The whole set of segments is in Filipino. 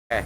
Okay.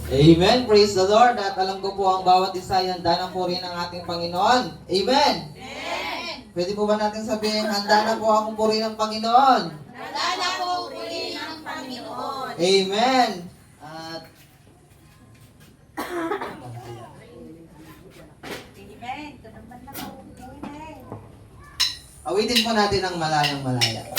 Amen. Praise the Lord. At alam ko po ang bawat isa ay handa na po rin ang ating Panginoon. Amen. Amen. Pwede po ba natin sabihin, handa na po akong purihin ng Panginoon? Handa na po purihin ng Panginoon. Amen. At Amen. Tunaman na po. Amen. awitin po natin ang malayang malaya.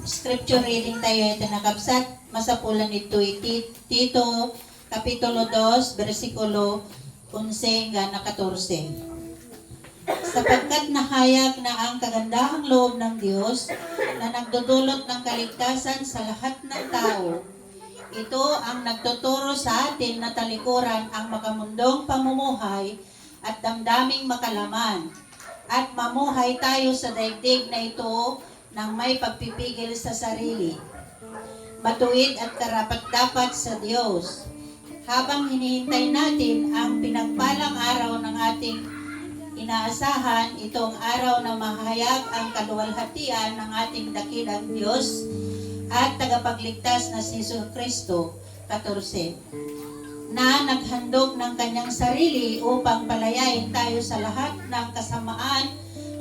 Scripture reading tayo ito nakabsat. Masapulan ito Tito, Kapitulo 2, versikulo 11 hanggang 14. Sapagkat nahayag na ang kagandahang loob ng Diyos na nagdudulot ng kaligtasan sa lahat ng tao. Ito ang nagtuturo sa atin na talikuran ang makamundong pamumuhay at damdaming makalaman. At mamuhay tayo sa daigdig na ito ng may pagpipigil sa sarili, matuwid at karapat-dapat sa Diyos. habang hinihintay natin ang pinagpalang araw ng ating inaasahan, itong araw na mahayag ang kaluwalhatian ng ating dakilang Diyos at tagapagligtas na si Jesucristo, 14, na naghandog ng kanyang sarili upang palayain tayo sa lahat ng kasamaan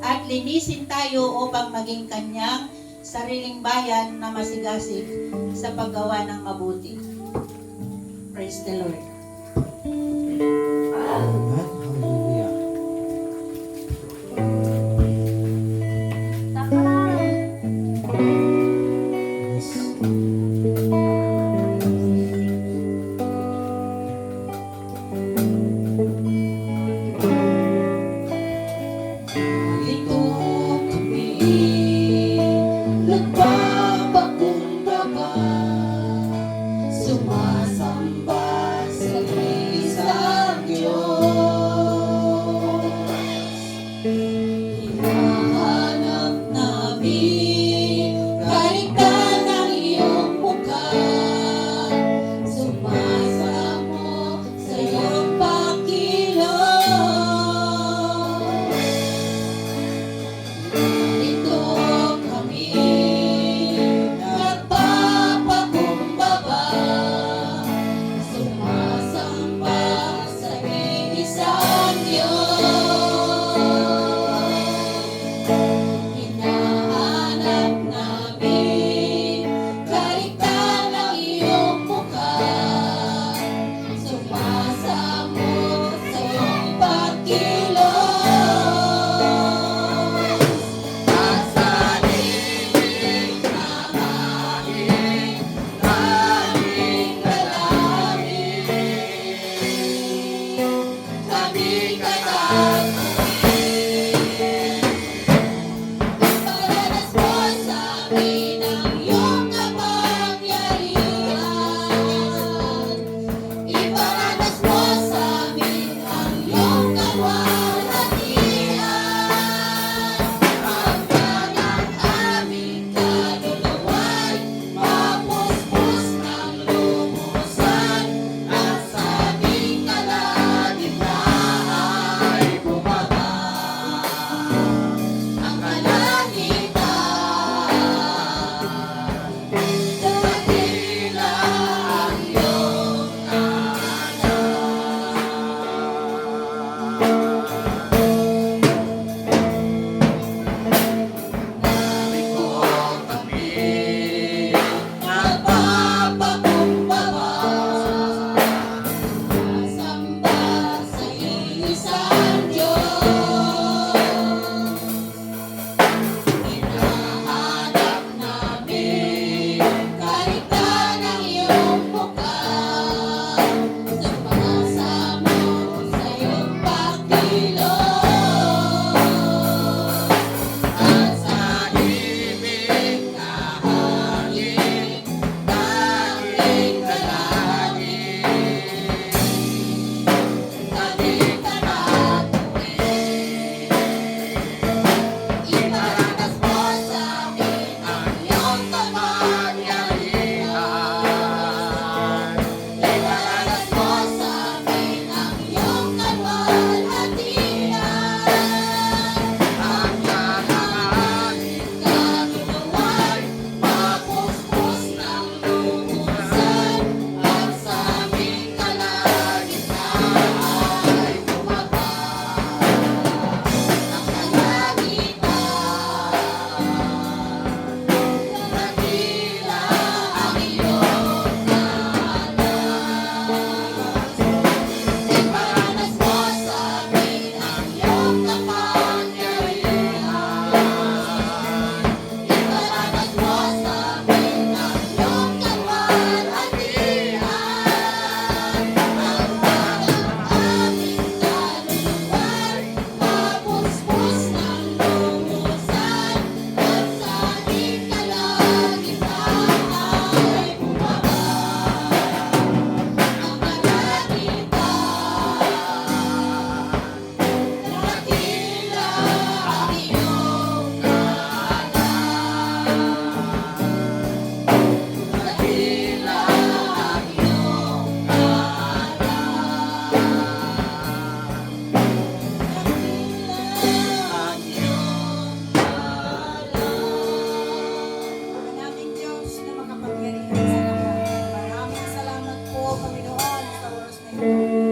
at linisin tayo upang maging kanyang sariling bayan na masigasig sa paggawa ng mabuti. Praise the Lord. Amen. Hallelujah. Yes. Ito kami nagpapakumbaba, sumasamba sa isa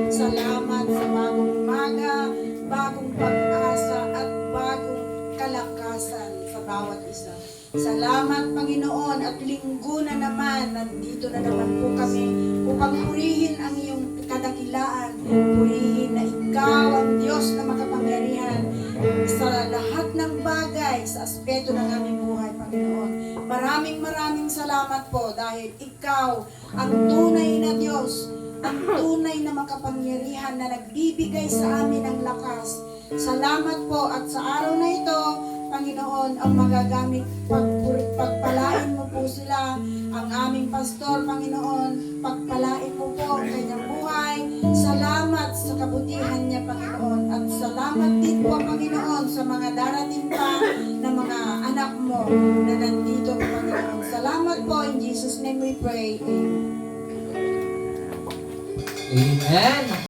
Salamat sa bagong umaga, bagong pag-asa at bagong kalakasan sa bawat isa. Salamat Panginoon at linggo na naman, nandito na naman po kami upang purihin ang iyong kadakilaan, purihin na ikaw ang Diyos na makapangyarihan sa lahat ng bagay sa aspeto ng aming buhay, Panginoon. Maraming salamat po dahil ikaw ang tunay na Diyos, ang tunay na makapangyarihan na nagbibigay sa amin ng lakas. Salamat po at sa araw na ito, Panginoon, ang magagamit, pagpalain mo po sila, ang aming pastor, Panginoon, pagpalain mo po ang kanyang buhay. Salamat sa kabutihan niya, Panginoon, at salamat din po, Panginoon, sa mga darating pa na mga anak mo na nandito, Panginoon. Salamat po, in Jesus' name we pray. Amen. Amen.